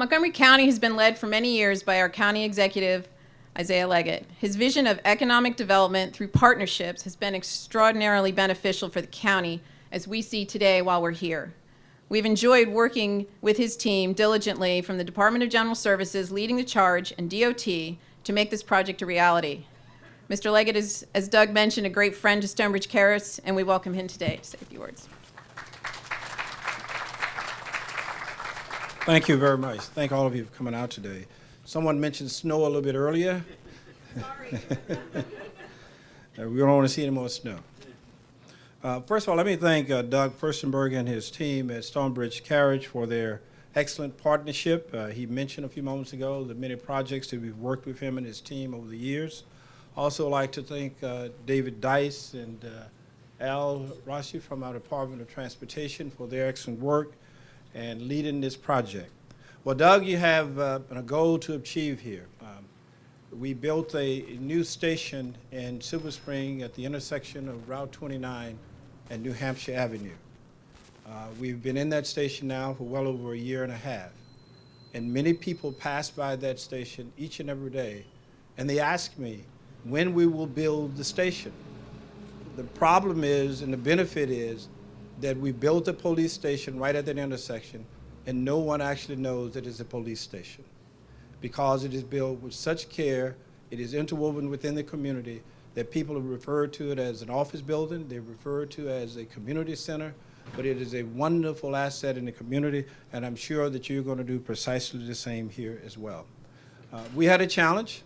Montgomery County has been led for many years by our county executive, Isaiah Leggett. His vision of economic development through partnerships has been extraordinarily beneficial for the county, as we see today while we're here. We've enjoyed working with his team diligently from the Department of General Services leading the charge and DOT to make this project a reality. Mr. Leggett is, as Doug mentioned, a great friend to StonebridgeCarras, and we welcome him today to say a few words. Thank you very much. Thank all of you for coming out today. Someone mentioned snow a little bit earlier. Sorry. We don't want to see any more snow. First of all, let me thank Doug Furstenberg and his team at StonebridgeCarras for their excellent partnership. He mentioned a few moments ago the many projects that we've worked with him and his team over the years. Also like to thank David Dice and Al Rossi from our Department of Transportation for their excellent work and leading this project. Well, Doug, you have a goal to achieve here. We built a new station in Silver Spring at the intersection of Route 29 and New Hampshire Avenue. We've been in that station now for well over a year and a half. And many people pass by that station each and every day, and they ask me when we will build the station. The problem is, and the benefit is, that we built a police station right at that intersection, and no one actually knows that it's a police station, because it is built with such care, it is interwoven within the community, that people have referred to it as an office building, they refer to it as a community center, but it is a wonderful asset in the community, and I'm sure that you're going to do precisely the same here as well. We had a challenge.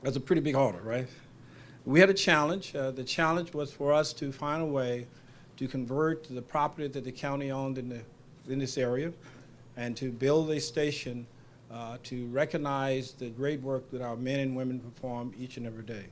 That's a pretty big order, right? We had a challenge. The challenge was for us to find a way to convert the property that the county owned in this area and to build a station to recognize the great work that our men and women perform each and every day.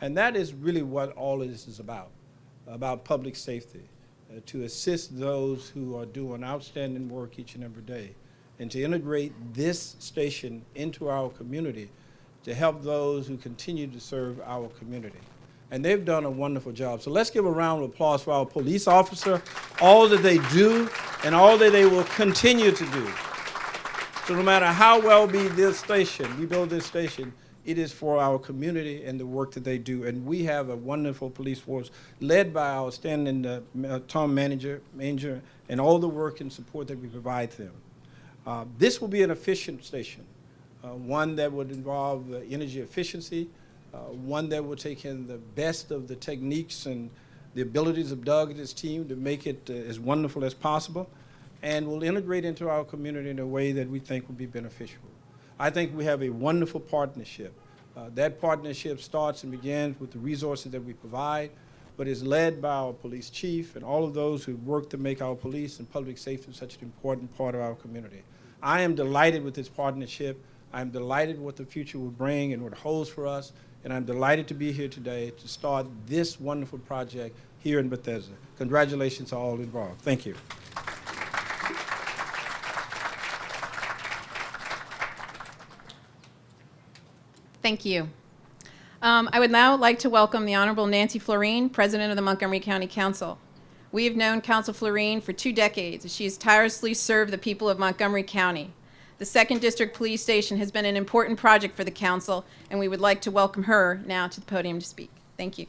And that is really what all of this is about public safety, to assist those who are doing outstanding work each and every day, and to integrate this station into our community to help those who continue to serve our community. And they've done a wonderful job. So let's give a round of applause for our police officer, all that they do and all that they will continue to do. So no matter how well we build this station, it is for our community and the work that they do. And we have a wonderful police force led by our outstanding Tom Manger, and all the work and support that we provide them. This will be an efficient station, one that would involve energy efficiency, one that will take in the best of the techniques and the abilities of Doug and his team to make it as wonderful as possible, and will integrate into our community in a way that we think will be beneficial. I think we have a wonderful partnership. That partnership starts and begins with the resources that we provide, but is led by our police chief and all of those who work to make our police and public safety such an important part of our community. I am delighted with this partnership. I'm delighted what the future will bring and what it holds for us. And I'm delighted to be here today to start this wonderful project here in Bethesda. Congratulations to all involved. Thank you. Thank you. I would now like to welcome the Honorable Nancy Floreen, President of the Montgomery County Council. We have known Council Floreen for 2 decades, as she has tirelessly served the people of Montgomery County. The 2nd District Police Station has been an important project for the Council, and we would like to welcome her now to the podium to speak. Thank you.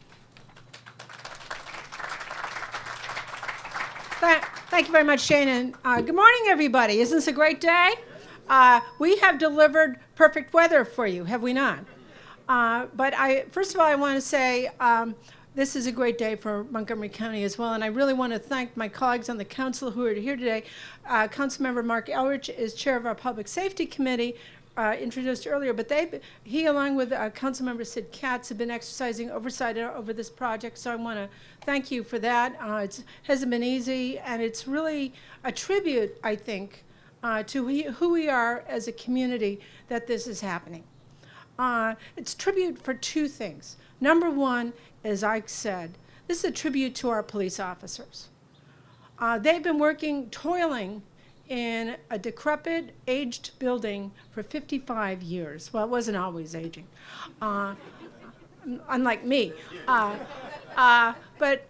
Thank you very much, Shannon. Good morning, everybody. Isn't this a great day? We have delivered perfect weather for you, have we not? But first of all, I want to say this is a great day for Montgomery County as well, and I really want to thank my colleagues on the council who are here today. Councilmember Mark Elrich is chair of our Public Safety Committee, introduced earlier, but he along with Councilmember Sid Katz have been exercising oversight over this project, so I want to thank you for that. It hasn't been easy, and it's really a tribute, I think, to who we are as a community that this is happening. It's tribute for 2 things. Number one, as Ike said, this is a tribute to our police officers. They've been toiling in a decrepit, aged building for 55 years. Well, it wasn't always aging, unlike me. But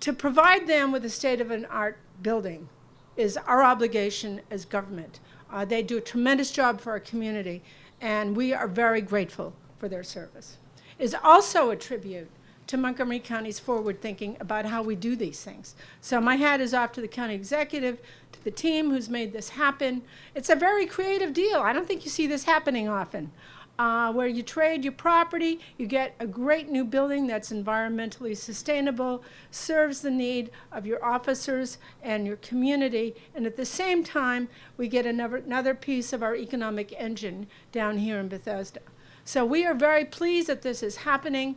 to provide them with a state-of-the-art building is our obligation as government. They do a tremendous job for our community, and we are very grateful for their service. It's also a tribute to Montgomery County's forward thinking about how we do these things. So my hat is off to the county executive, to the team who's made this happen. It's a very creative deal. I don't think you see this happening often, where you trade your property, you get a great new building that's environmentally sustainable, serves the need of your officers and your community, and at the same time, we get another piece of our economic engine down here in Bethesda. So we are very pleased that this is happening.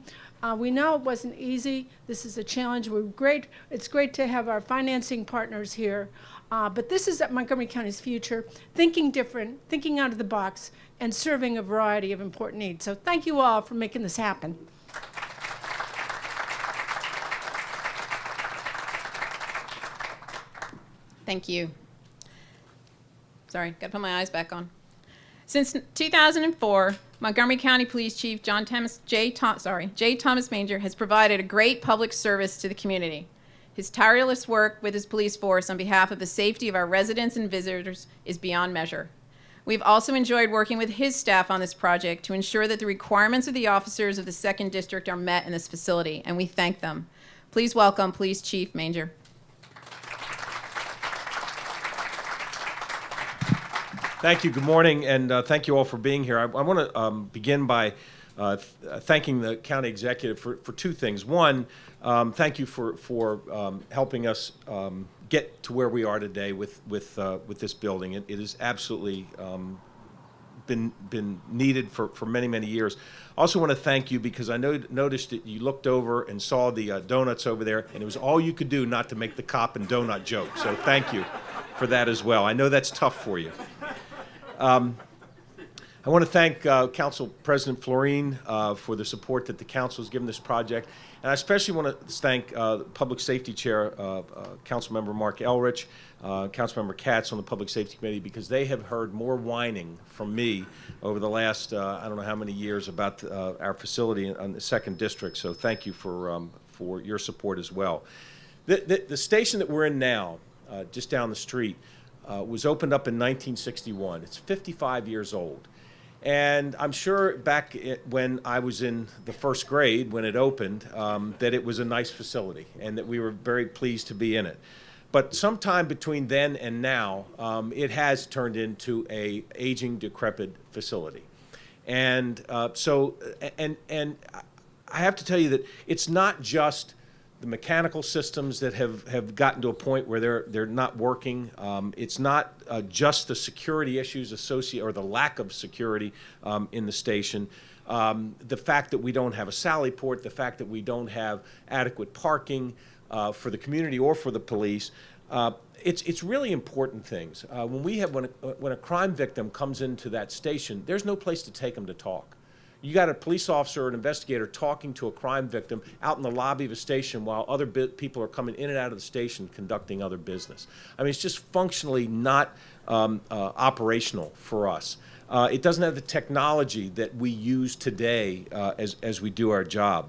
We know it wasn't easy. This is a challenge. It's great to have our financing partners here. But this is Montgomery County's future, thinking different, thinking out of the box, and serving a variety of important needs. So thank you all for making this happen. Thank you. Sorry, got to put my eyes back on. Since 2004, Montgomery County Police Chief J. Thomas Manger has provided a great public service to the community. His tireless work with his police force on behalf of the safety of our residents and visitors is beyond measure. We've also enjoyed working with his staff on this project to ensure that the requirements of the officers of the 2nd District are met in this facility, and we thank them. Please welcome Police Chief Manger. Thank you. Good morning, and thank you all for being here. I want to begin by thanking the county executive for two things. One, thank you for helping us get to where we are today with this building. It has absolutely been needed for many, many years. I also want to thank you because I noticed that you looked over and saw the donuts over there, and it was all you could do not to make the cop and donut joke. So thank you for that as well. I know that's tough for you. I want to thank Council President Floreen for the support that the council has given this project. And I especially want to thank Public Safety Chair, Councilmember Mark Elrich, Councilmember Katz on the Public Safety Committee, because they have heard more whining from me over the last, I don't know how many years, about our facility in the 2nd District. So thank you for your support as well. The station that we're in now, just down the street, was opened up in 1961. It's 55 years old. And I'm sure back when I was in the 1st grade, when it opened, that it was a nice facility and that we were very pleased to be in it. But sometime between then and now, it has turned into a aging, decrepit facility. And and I have to tell you that it's not just the mechanical systems that have gotten to a point where they're not working. It's not just the security issues associated or the lack of security in the station. The fact that we don't have a sally port, the fact that we don't have adequate parking for the community or for the police. It's really important things. When a crime victim comes into that station, there's no place to take them to talk. You got a police officer or an investigator talking to a crime victim out in the lobby of a station while other people are coming in and out of the station conducting other business. I mean, it's just functionally not operational for us. It doesn't have the technology that we use today as we do our job.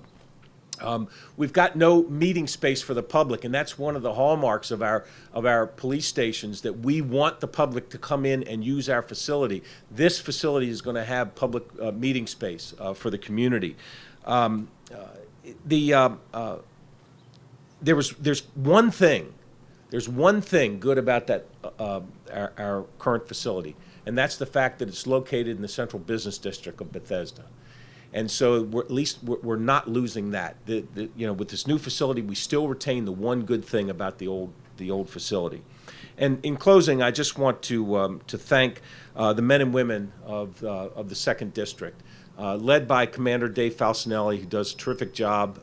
We've got no meeting space for the public, and that's one of the hallmarks of our police stations, that we want the public to come in and use our facility. This facility is going to have public meeting space for the community. There's one thing good about that our current facility, and that's the fact that it's located in the central business district of Bethesda. And so we're not losing that. With this new facility, we still retain the one good thing about the old facility. And in closing, I just want to thank the men and women of the 2nd District, led by Commander Dave Falcinelli, who does a terrific job.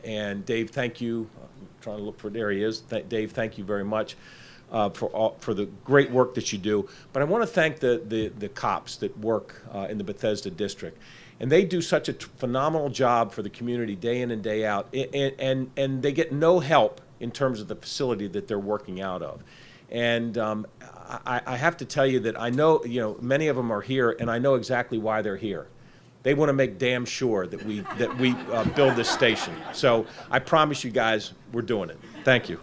And Dave, thank you. I'm trying to look for, there he is. Dave, thank you very much for the great work that you do. But I want to thank the cops that work in the Bethesda District. And they do such a phenomenal job for the community day in and day out, and they get no help in terms of the facility that they're working out of. And I have to tell you that I know, many of them are here, and I know exactly why they're here. They want to make damn sure that we build this station. So I promise you guys, we're doing it. Thank you.